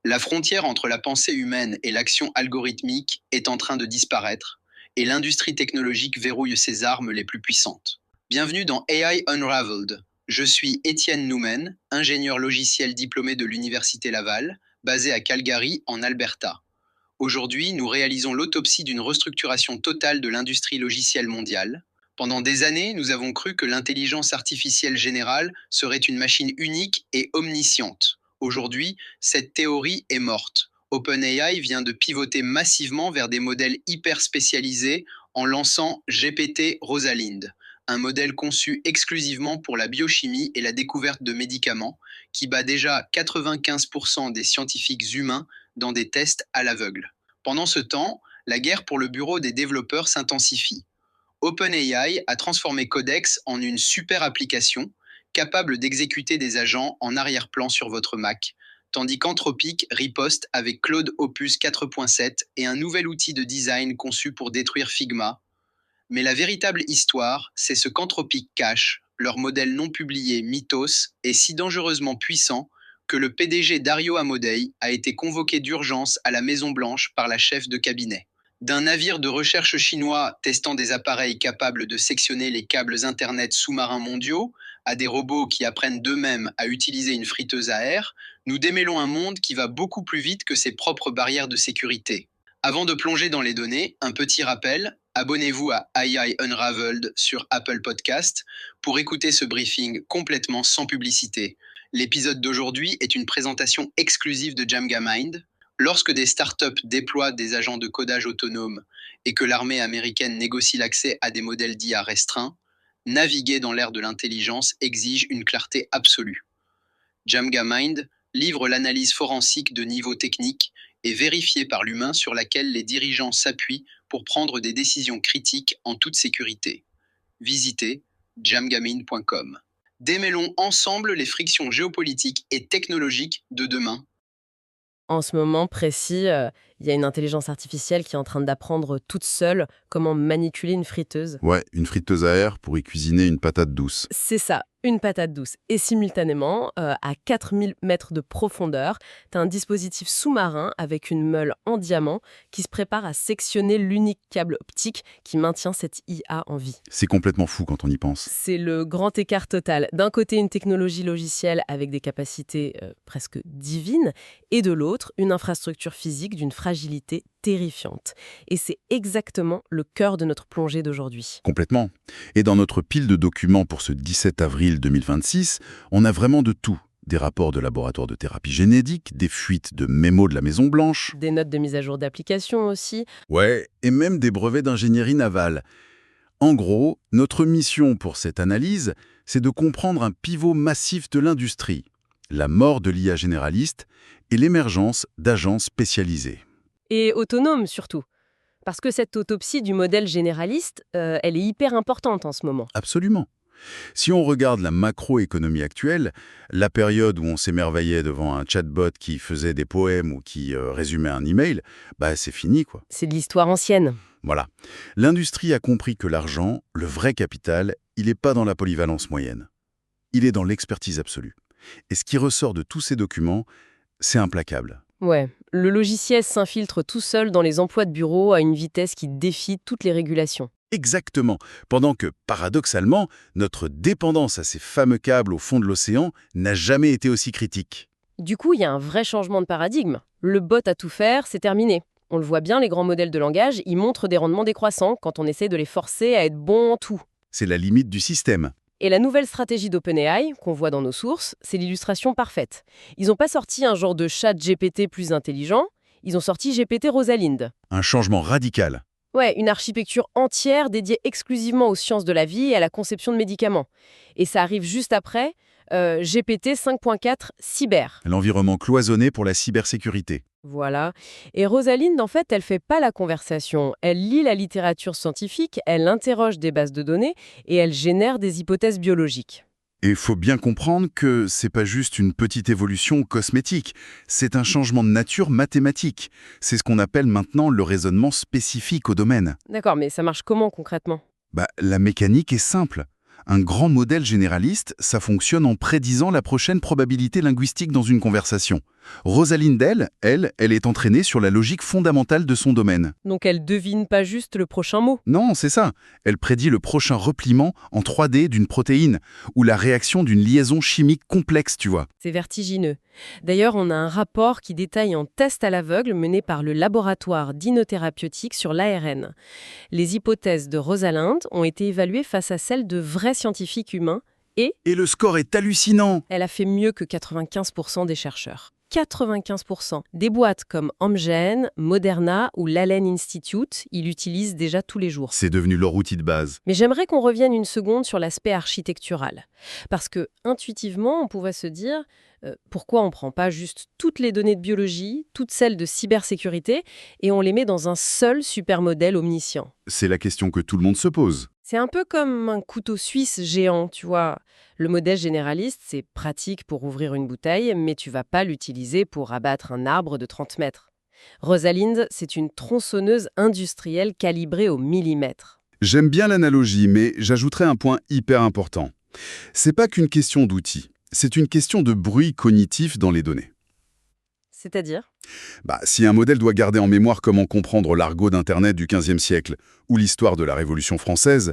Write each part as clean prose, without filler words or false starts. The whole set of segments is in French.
La frontière entre la pensée humaine et l'action algorithmique est en train de disparaître, et l'industrie technologique verrouille ses armes les plus puissantes. Bienvenue dans AI Unraveled. Je suis Étienne Noumen, ingénieur logiciel diplômé de l'Université Laval, basé à Calgary, en Alberta. Aujourd'hui, nous réalisons l'autopsie d'une restructuration totale de l'industrie logicielle mondiale. Pendant des années, nous avons cru que l'intelligence artificielle générale serait une machine unique et omnisciente. Aujourd'hui, cette théorie est morte. OpenAI vient de pivoter massivement vers des modèles hyper spécialisés en lançant GPT Rosalind, un modèle conçu exclusivement pour la biochimie et la découverte de médicaments, qui bat déjà 95% des scientifiques humains dans des tests à l'aveugle. Pendant ce temps, la guerre pour le bureau des développeurs s'intensifie. OpenAI a transformé Codex en une super application capable d'exécuter des agents en arrière-plan sur votre Mac, tandis qu'Anthropic riposte avec Claude Opus 4.7 et un nouvel outil de design conçu pour détruire Figma. Mais la véritable histoire, c'est ce qu'Anthropic cache. Leur modèle non publié, Mythos, est si dangereusement puissant que le PDG Dario Amodei a été convoqué d'urgence à la Maison-Blanche par la chef de cabinet. D'un navire de recherche chinois testant des appareils capables de sectionner les câbles Internet sous-marins mondiaux, à des robots qui apprennent d'eux-mêmes à utiliser une friteuse à air, nous démêlons un monde qui va beaucoup plus vite que ses propres barrières de sécurité. Avant de plonger dans les données, un petit rappel, abonnez-vous à AI Unraveled sur Apple Podcast pour écouter ce briefing complètement sans publicité. L'épisode d'aujourd'hui est une présentation exclusive de JamgaMind. Lorsque des startups déploient des agents de codage autonomes et que l'armée américaine négocie l'accès à des modèles d'IA restreints, naviguer dans l'ère de l'intelligence exige une clarté absolue. JamgaMind livre l'analyse forensique de niveau technique et vérifiée par l'humain sur laquelle les dirigeants s'appuient pour prendre des décisions critiques en toute sécurité. Visitez jamgamind.com. Démêlons ensemble les frictions géopolitiques et technologiques de demain. En ce moment précis, il y a une intelligence artificielle qui est en train d'apprendre toute seule comment manipuler une friteuse. Ouais, une friteuse à air pour y cuisiner une patate douce. C'est ça, une patate douce. Et simultanément, à 4000 mètres de profondeur, tu as un dispositif sous-marin avec une meule en diamant qui se prépare à sectionner l'unique câble optique qui maintient cette IA en vie. C'est complètement fou quand on y pense. C'est le grand écart total. D'un côté, une technologie logicielle avec des capacités presque divines, et de l'autre, une infrastructure physique d'une fragilité terrifiante. Et c'est exactement le cœur de notre plongée d'aujourd'hui. Complètement. Et dans notre pile de documents pour ce 17 avril 2026, on a vraiment de tout. Des rapports de laboratoires de thérapie génétique, des fuites de mémos de la Maison-Blanche. Des notes de mise à jour d'applications aussi. Ouais, et même des brevets d'ingénierie navale. En gros, notre mission pour cette analyse, c'est de comprendre un pivot massif de l'industrie, la mort de l'IA généraliste et l'émergence d'agences spécialisées. Et autonome surtout. Parce que cette autopsie du modèle généraliste, elle est hyper importante en ce moment. Absolument. Si on regarde la macroéconomie actuelle, la période où on s'émerveillait devant un chatbot qui faisait des poèmes ou qui résumait un email, c'est fini, quoi. C'est de l'histoire ancienne. Voilà. L'industrie a compris que l'argent, le vrai capital, il n'est pas dans la polyvalence moyenne. Il est dans l'expertise absolue. Et ce qui ressort de tous ces documents, c'est implacable. Ouais, le logiciel s'infiltre tout seul dans les emplois de bureau à une vitesse qui défie toutes les régulations. Exactement. Pendant que, paradoxalement, notre dépendance à ces fameux câbles au fond de l'océan n'a jamais été aussi critique. Du coup, il y a un vrai changement de paradigme. Le bot à tout faire, c'est terminé. On le voit bien, les grands modèles de langage, ils montrent des rendements décroissants quand on essaie de les forcer à être bons en tout. C'est la limite du système. Et la nouvelle stratégie d'OpenAI, qu'on voit dans nos sources, c'est l'illustration parfaite. Ils n'ont pas sorti un genre de chat GPT plus intelligent, ils ont sorti GPT Rosalind. Un changement radical. Ouais, une architecture entière dédiée exclusivement aux sciences de la vie et à la conception de médicaments. Et ça arrive juste après GPT 5.4 Cyber. L'environnement cloisonné pour la cybersécurité. Voilà. Et Rosalind, en fait, elle fait pas la conversation. Elle lit la littérature scientifique, elle interroge des bases de données et elle génère des hypothèses biologiques. Et il faut bien comprendre que c'est pas juste une petite évolution cosmétique, c'est un changement de nature mathématique. C'est ce qu'on appelle maintenant le raisonnement spécifique au domaine. D'accord, mais ça marche comment concrètement ? La mécanique est simple. Un grand modèle généraliste, ça fonctionne en prédisant la prochaine probabilité linguistique dans une conversation. Rosalind, elle est entraînée sur la logique fondamentale de son domaine. Donc elle devine pas juste le prochain mot. Non, c'est ça. Elle prédit le prochain repliement en 3D d'une protéine ou la réaction d'une liaison chimique complexe, tu vois. C'est vertigineux. D'ailleurs, on a un rapport qui détaille un test à l'aveugle mené par le laboratoire d'inothérapeutique sur l'ARN. Les hypothèses de Rosalind ont été évaluées face à celles de vrais scientifiques humains et Et le score est hallucinant. elle a fait mieux que 95% des chercheurs. 95%. Des boîtes comme Amgen, Moderna ou l'Allen Institute, ils l'utilisent déjà tous les jours. C'est devenu leur outil de base. Mais j'aimerais qu'on revienne une seconde sur l'aspect architectural. Parce que, intuitivement, on pourrait se dire pourquoi on ne prend pas juste toutes les données de biologie, toutes celles de cybersécurité, et on les met dans un seul supermodèle omniscient. C'est la question que tout le monde se pose. C'est un peu comme un couteau suisse géant, tu vois. Le modèle généraliste, c'est pratique pour ouvrir une bouteille, mais tu vas pas l'utiliser pour abattre un arbre de 30 mètres. Rosalind, c'est une tronçonneuse industrielle calibrée au millimètre. J'aime bien l'analogie, mais j'ajouterais un point hyper important. C'est pas qu'une question d'outils, c'est une question de bruit cognitif dans les données. C'est-à-dire ? Si un modèle doit garder en mémoire comment comprendre l'argot d'Internet du XVe siècle ou l'histoire de la Révolution française,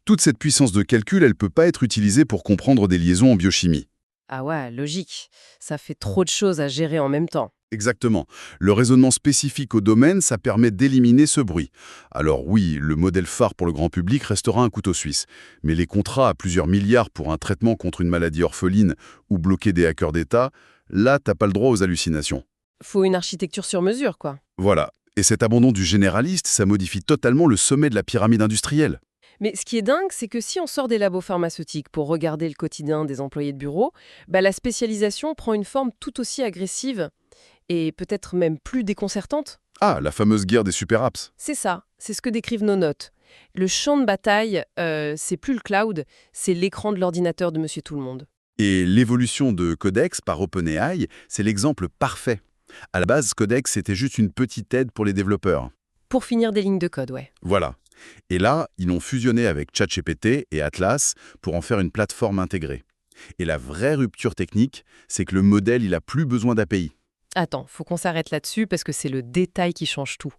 toute cette puissance de calcul, elle peut pas être utilisée pour comprendre des liaisons en biochimie. Ah ouais, logique. Ça fait trop de choses à gérer en même temps. Exactement. Le raisonnement spécifique au domaine, ça permet d'éliminer ce bruit. Alors oui, le modèle phare pour le grand public restera un couteau suisse. Mais les contrats à plusieurs milliards pour un traitement contre une maladie orpheline ou bloquer des hackers d'État, là, t'as pas le droit aux hallucinations. Faut une architecture sur mesure, quoi. Voilà. Et cet abandon du généraliste, ça modifie totalement le sommet de la pyramide industrielle. Mais ce qui est dingue, c'est que si on sort des labos pharmaceutiques pour regarder le quotidien des employés de bureau, la spécialisation prend une forme tout aussi agressive et peut-être même plus déconcertante. Ah, la fameuse guerre des super apps. C'est ça, c'est ce que décrivent nos notes. Le champ de bataille, c'est plus le cloud, c'est l'écran de l'ordinateur de Monsieur Tout-le-Monde. Et l'évolution de Codex par OpenAI, c'est l'exemple parfait. À la base, Codex, c'était juste une petite aide pour les développeurs. Pour finir des lignes de code, ouais. Voilà. Et là, ils l'ont fusionné avec ChatGPT et Atlas pour en faire une plateforme intégrée. Et la vraie rupture technique, c'est que le modèle, il a plus besoin d'API. Attends, faut qu'on s'arrête là-dessus parce que c'est le détail qui change tout.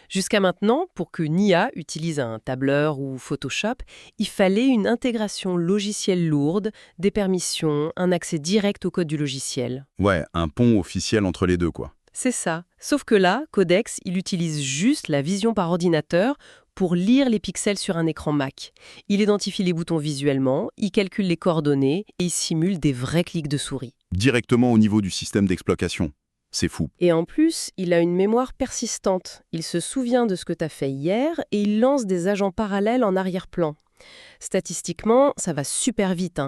Jusqu'à maintenant, pour que NIA utilise un tableur ou Photoshop, il fallait une intégration logicielle lourde, des permissions, un accès direct au code du logiciel. Ouais, un pont officiel entre les deux, quoi. C'est ça. Sauf que là, Codex, il utilise juste la vision par ordinateur pour lire les pixels sur un écran Mac. Il identifie les boutons visuellement, il calcule les coordonnées et il simule des vrais clics de souris. Directement au niveau du système d'exploitation. C'est fou. Et en plus, il a une mémoire persistante. Il se souvient de ce que tu as fait hier et il lance des agents parallèles en arrière-plan. Statistiquement, ça va super vite.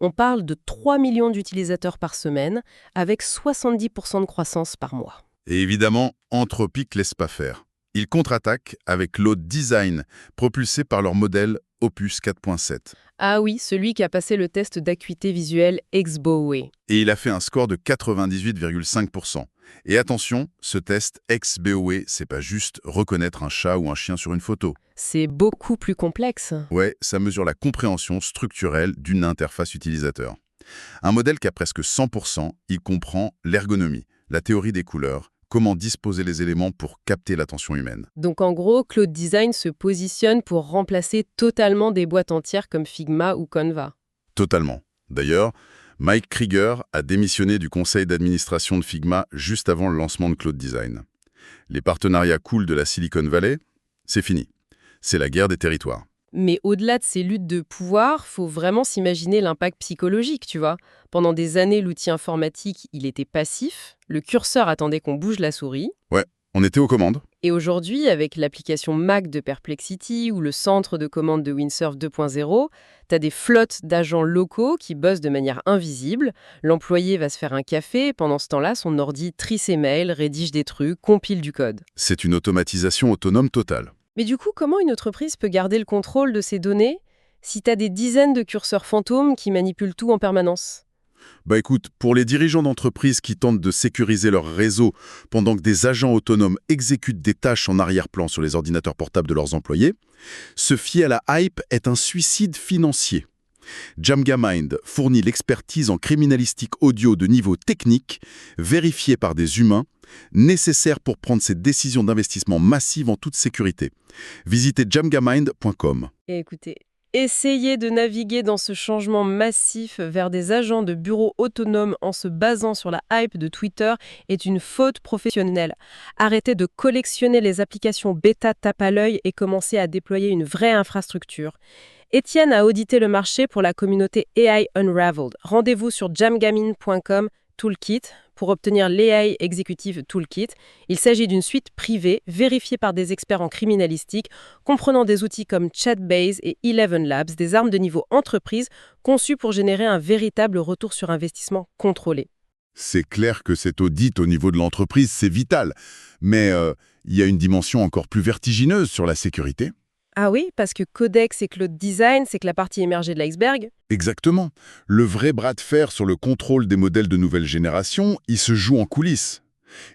On parle de 3 millions d'utilisateurs par semaine, avec 70% de croissance par mois. Et évidemment, Anthropic laisse pas faire. Ils contre-attaquent avec Claude Design, propulsé par leur modèle Opus 4.7. Ah oui, celui qui a passé le test d'acuité visuelle ex-BOE. Et il a fait un score de 98,5%. Et attention, ce test ex-BOE, c'est pas juste reconnaître un chat ou un chien sur une photo. C'est beaucoup plus complexe. Ouais, ça mesure la compréhension structurelle d'une interface utilisateur. Un modèle qui a presque 100%, il comprend l'ergonomie, la théorie des couleurs, comment disposer les éléments pour capter l'attention humaine. Donc en gros, Claude Design se positionne pour remplacer totalement des boîtes entières comme Figma ou Canva. Totalement. D'ailleurs, Mike Krieger a démissionné du conseil d'administration de Figma juste avant le lancement de Claude Design. Les partenariats cool de la Silicon Valley, c'est fini. C'est la guerre des territoires. Mais au-delà de ces luttes de pouvoir, faut vraiment s'imaginer l'impact psychologique, tu vois. Pendant des années, l'outil informatique, il était passif. Le curseur attendait qu'on bouge la souris. Ouais, on était aux commandes. Et aujourd'hui, avec l'application Mac de Perplexity ou le centre de commande de Windsurf 2.0, t'as des flottes d'agents locaux qui bossent de manière invisible. L'employé va se faire un café, et pendant ce temps-là, son ordi trie ses mails, rédige des trucs, compile du code. C'est une automatisation autonome totale. Mais du coup, comment une entreprise peut garder le contrôle de ces données si t'as des dizaines de curseurs fantômes qui manipulent tout en permanence ? Écoute, pour les dirigeants d'entreprises qui tentent de sécuriser leur réseau pendant que des agents autonomes exécutent des tâches en arrière-plan sur les ordinateurs portables de leurs employés, se fier à la hype est un suicide financier. Jamgamind fournit l'expertise en criminalistique audio de niveau technique, vérifiée par des humains, nécessaire pour prendre ces décisions d'investissement massives en toute sécurité. Visitez jamgamind.com. Et écoutez, essayer de naviguer dans ce changement massif vers des agents de bureaux autonomes en se basant sur la hype de Twitter est une faute professionnelle. Arrêtez de collectionner les applications bêta tape à l'œil et commencez à déployer une vraie infrastructure. Étienne a audité le marché pour la communauté AI Unraveled. Rendez-vous sur jamgamind.com Toolkit pour obtenir l'AI Executive Toolkit. Il s'agit d'une suite privée vérifiée par des experts en criminalistique, comprenant des outils comme Chatbase et Eleven Labs, des armes de niveau entreprise conçues pour générer un véritable retour sur investissement contrôlé. C'est clair que cet audit au niveau de l'entreprise, c'est vital. Mais il y a une dimension encore plus vertigineuse sur la sécurité. Ah oui, parce que Codex et Cloud Design, c'est que la partie émergée de l'iceberg. Exactement. Le vrai bras de fer sur le contrôle des modèles de nouvelle génération, il se joue en coulisses.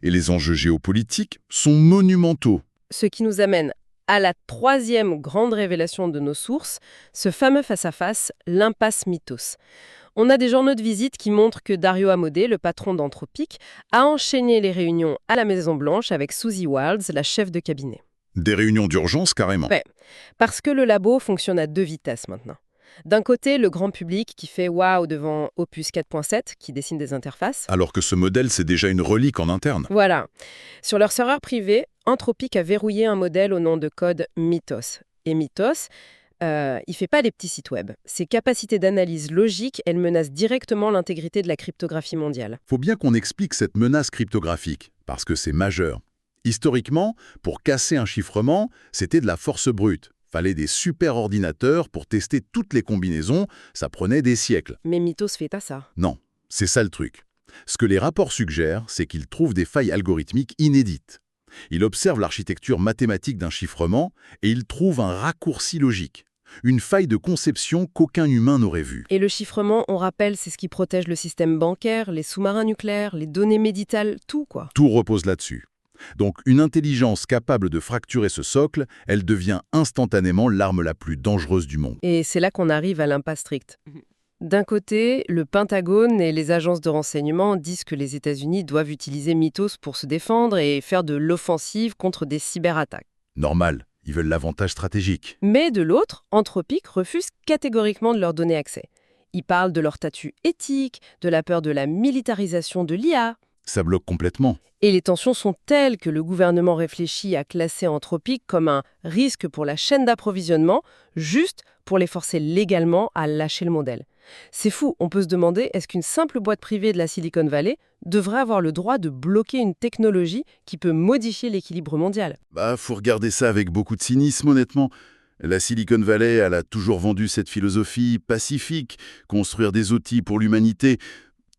Et les enjeux géopolitiques sont monumentaux. Ce qui nous amène à la troisième grande révélation de nos sources, ce fameux face-à-face, l'impasse Mythos. On a des journaux de visite qui montrent que Dario Amodei, le patron d'Anthropic, a enchaîné les réunions à la Maison-Blanche avec Susie Wild, la chef de cabinet. Des réunions d'urgence, carrément. Ouais, parce que le labo fonctionne à deux vitesses maintenant. D'un côté, le grand public qui fait « waouh » devant Opus 4.7, qui dessine des interfaces. Alors que ce modèle, c'est déjà une relique en interne. Voilà. Sur leur serveur privé, Anthropic a verrouillé un modèle au nom de code Mythos. Et Mythos, il fait pas les petits sites web. Ses capacités d'analyse logique, elles menacent directement l'intégrité de la cryptographie mondiale. Faut bien qu'on explique cette menace cryptographique, parce que c'est majeur. Historiquement, pour casser un chiffrement, c'était de la force brute. Fallait des super ordinateurs pour tester toutes les combinaisons, ça prenait des siècles. Mais Mythos fait à ça. Non, c'est ça le truc. Ce que les rapports suggèrent, c'est qu'ils trouvent des failles algorithmiques inédites. Ils observent l'architecture mathématique d'un chiffrement et ils trouvent un raccourci logique. Une faille de conception qu'aucun humain n'aurait vue. Et le chiffrement, on rappelle, c'est ce qui protège le système bancaire, les sous-marins nucléaires, les données médicales, tout quoi. Tout repose là-dessus. Donc une intelligence capable de fracturer ce socle, elle devient instantanément l'arme la plus dangereuse du monde. Et c'est là qu'on arrive à l'impasse stricte. D'un côté, le Pentagone et les agences de renseignement disent que les États-Unis doivent utiliser Mythos pour se défendre et faire de l'offensive contre des cyberattaques. Normal, ils veulent l'avantage stratégique. Mais de l'autre, Anthropic refuse catégoriquement de leur donner accès. Ils parlent de leur statut éthique, de la peur de la militarisation de l'IA. Ça bloque complètement. Et les tensions sont telles que le gouvernement réfléchit à classer Anthropic comme un risque pour la chaîne d'approvisionnement, juste pour les forcer légalement à lâcher le modèle. C'est fou, on peut se demander, est-ce qu'une simple boîte privée de la Silicon Valley devrait avoir le droit de bloquer une technologie qui peut modifier l'équilibre mondial ? Faut regarder ça avec beaucoup de cynisme, honnêtement. La Silicon Valley, elle a toujours vendu cette philosophie pacifique, construire des outils pour l'humanité,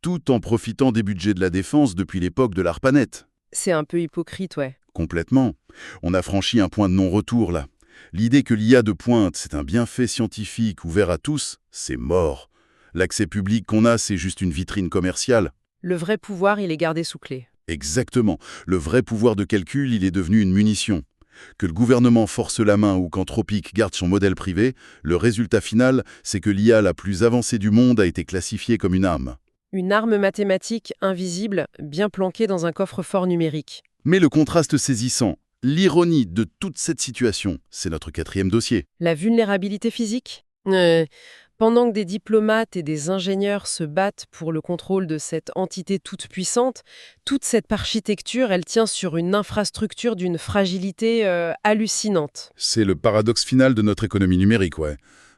tout en profitant des budgets de la défense depuis l'époque de l'ARPANET. C'est un peu hypocrite, ouais. Complètement. On a franchi un point de non-retour, là. L'idée que l'IA de pointe, c'est un bienfait scientifique ouvert à tous, c'est mort. L'accès public qu'on a, c'est juste une vitrine commerciale. Le vrai pouvoir, il est gardé sous clé. Exactement. Le vrai pouvoir de calcul, il est devenu une munition. Que le gouvernement force la main ou qu'Anthropic garde son modèle privé, le résultat final, c'est que l'IA la plus avancée du monde a été classifiée comme une arme. Une arme mathématique invisible, bien planquée dans un coffre-fort numérique. Mais le contraste saisissant, l'ironie de toute cette situation, c'est notre quatrième dossier. La vulnérabilité physique ? Pendant que des diplomates et des ingénieurs se battent pour le contrôle de cette entité toute puissante, toute cette architecture, elle tient sur une infrastructure d'une fragilité hallucinante. C'est le paradoxe final de notre économie numérique, ouais.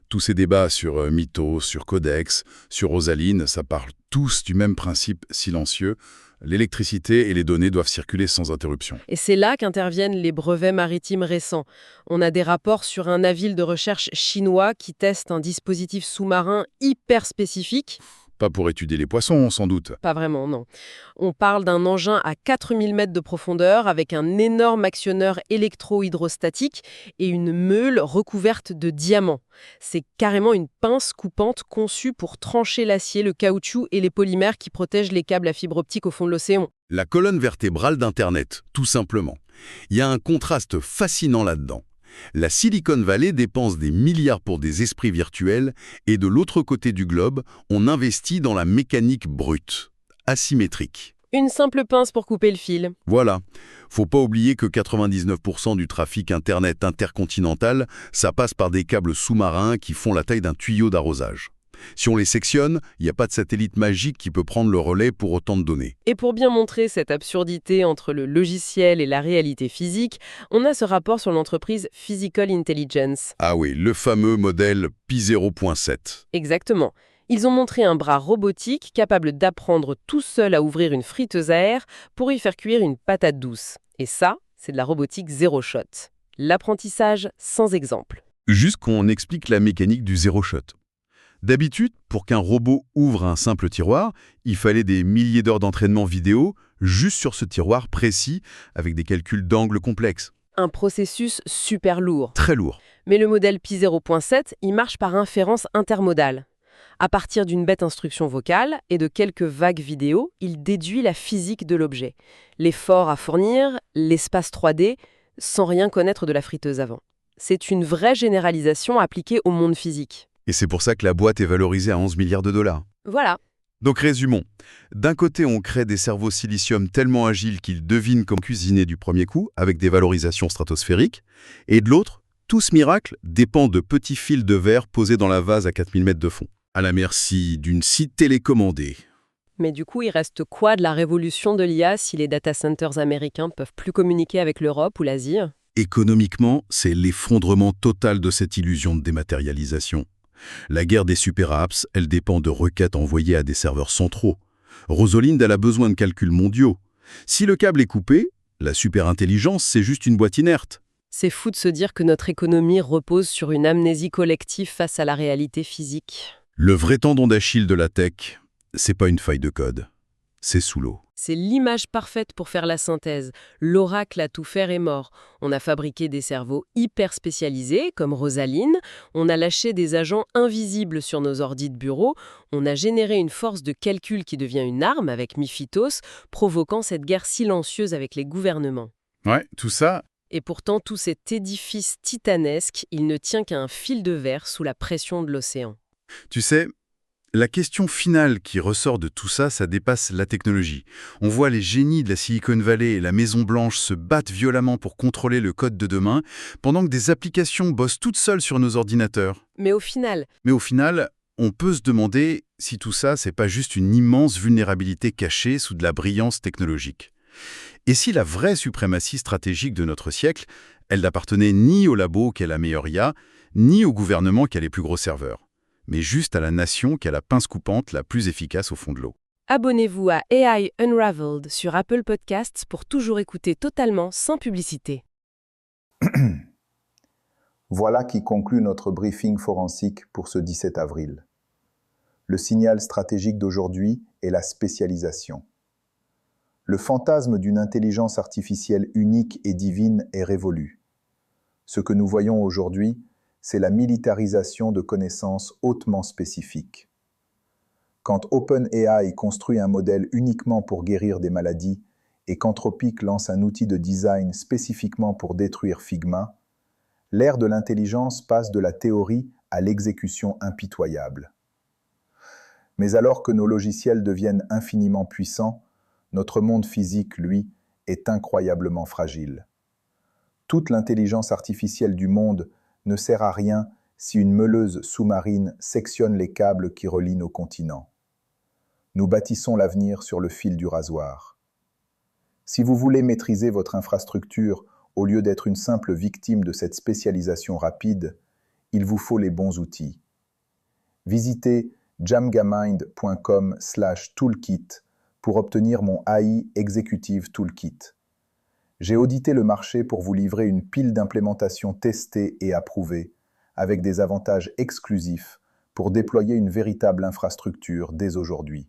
Tous ces débats sur Mythos, sur Codex, sur Rosaline, ça parle tous du même principe silencieux. L'électricité et les données doivent circuler sans interruption. Et c'est là qu'interviennent les brevets maritimes récents. On a des rapports sur un navire de recherche chinois qui teste un dispositif sous-marin hyper spécifique. Pas pour étudier les poissons, sans doute. Pas vraiment, non. On parle d'un engin à 4000 mètres de profondeur avec un énorme actionneur électro-hydrostatique et une meule recouverte de diamants. C'est carrément une pince coupante conçue pour trancher l'acier, le caoutchouc et les polymères qui protègent les câbles à fibre optique au fond de l'océan. La colonne vertébrale d'Internet, tout simplement. Il y a un contraste fascinant là-dedans. La Silicon Valley dépense des milliards pour des esprits virtuels et de l'autre côté du globe, on investit dans la mécanique brute, asymétrique. Une simple pince pour couper le fil. Voilà. Faut pas oublier que 99% du trafic Internet intercontinental, ça passe par des câbles sous-marins qui font la taille d'un tuyau d'arrosage. Si on les sectionne, il n'y a pas de satellite magique qui peut prendre le relais pour autant de données. Et pour bien montrer cette absurdité entre le logiciel et la réalité physique, on a ce rapport sur l'entreprise Physical Intelligence. Ah oui, le fameux modèle Pi 0.7. Exactement. Ils ont montré un bras robotique capable d'apprendre tout seul à ouvrir une friteuse à air pour y faire cuire une patate douce. Et ça, c'est de la robotique zéro shot. L'apprentissage sans exemple. Juste qu'on explique la mécanique du zéro shot. D'habitude, pour qu'un robot ouvre un simple tiroir, il fallait des milliers d'heures d'entraînement vidéo juste sur ce tiroir précis avec des calculs d'angle complexes. Un processus super lourd. Très lourd. Mais le modèle Pi 0.7, il marche par inférence intermodale. À partir d'une bête instruction vocale et de quelques vagues vidéo, il déduit la physique de l'objet. L'effort à fournir, l'espace 3D, sans rien connaître de la friteuse avant. C'est une vraie généralisation appliquée au monde physique. Et c'est pour ça que la boîte est valorisée à 11 milliards de dollars. Voilà. Donc résumons. D'un côté, on crée des cerveaux silicium tellement agiles qu'ils devinent comme cuisiner du premier coup, avec des valorisations stratosphériques. Et de l'autre, tout ce miracle dépend de petits fils de verre posés dans la vase à 4000 mètres de fond. À la merci d'une scie télécommandée. Mais du coup, il reste quoi de la révolution de l'IA si les data centers américains peuvent plus communiquer avec l'Europe ou l'Asie ? Économiquement, c'est l'effondrement total de cette illusion de dématérialisation. La guerre des super apps, elle dépend de requêtes envoyées à des serveurs centraux. Rosalind, elle a besoin de calculs mondiaux. Si le câble est coupé, la superintelligence, c'est juste une boîte inerte. C'est fou de se dire que notre économie repose sur une amnésie collective face à la réalité physique. Le vrai tendon d'Achille de la tech, c'est pas une faille de code, c'est sous l'eau. C'est l'image parfaite pour faire la synthèse. L'oracle à tout faire est mort. On a fabriqué des cerveaux hyper spécialisés, comme Rosaline. On a lâché des agents invisibles sur nos ordis de bureau. On a généré une force de calcul qui devient une arme avec Miphitos, provoquant cette guerre silencieuse avec les gouvernements. Ouais, tout ça... Et pourtant, tout cet édifice titanesque, il ne tient qu'à un fil de verre sous la pression de l'océan. Tu sais, la question finale qui ressort de tout ça, ça dépasse la technologie. On voit les génies de la Silicon Valley et la Maison-Blanche se battent violemment pour contrôler le code de demain, pendant que des applications bossent toutes seules sur nos ordinateurs. Mais au final, on peut se demander si tout ça, c'est pas juste une immense vulnérabilité cachée sous de la brillance technologique. Et si la vraie suprématie stratégique de notre siècle, elle n'appartenait ni au labo qui a la meilleure IA, ni au gouvernement qui a les plus gros serveurs, mais juste à la nation qui a la pince coupante la plus efficace au fond de l'eau. abonnez-vous à AI Unraveled sur Apple Podcasts pour toujours écouter totalement sans publicité. Voilà qui conclut notre briefing forensique pour ce 17 avril. Le signal stratégique d'aujourd'hui est la spécialisation. Le fantasme d'une intelligence artificielle unique et divine est révolu. Ce que nous voyons aujourd'hui, c'est la militarisation de connaissances hautement spécifiques. Quand OpenAI construit un modèle uniquement pour guérir des maladies et qu'Anthropic lance un outil de design spécifiquement pour détruire Figma, l'ère de l'intelligence passe de la théorie à l'exécution impitoyable. Mais alors que nos logiciels deviennent infiniment puissants, notre monde physique, lui, est incroyablement fragile. Toute l'intelligence artificielle du monde ne sert à rien si une meuleuse sous-marine sectionne les câbles qui relient nos continents. Nous bâtissons l'avenir sur le fil du rasoir. Si vous voulez maîtriser votre infrastructure au lieu d'être une simple victime de cette spécialisation rapide, il vous faut les bons outils. Visitez jamgamind.com/toolkit pour obtenir mon AI Executive Toolkit. J'ai audité le marché pour vous livrer une pile d'implémentations testées et approuvées, avec des avantages exclusifs pour déployer une véritable infrastructure dès aujourd'hui.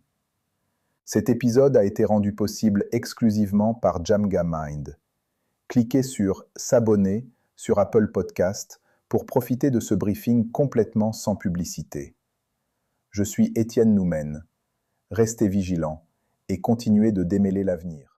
Cet épisode a été rendu possible exclusivement par Jamgamind. Cliquez sur « S'abonner » sur Apple Podcast pour profiter de ce briefing complètement sans publicité. Je suis Étienne Noumen. Restez vigilants et continuez de démêler l'avenir.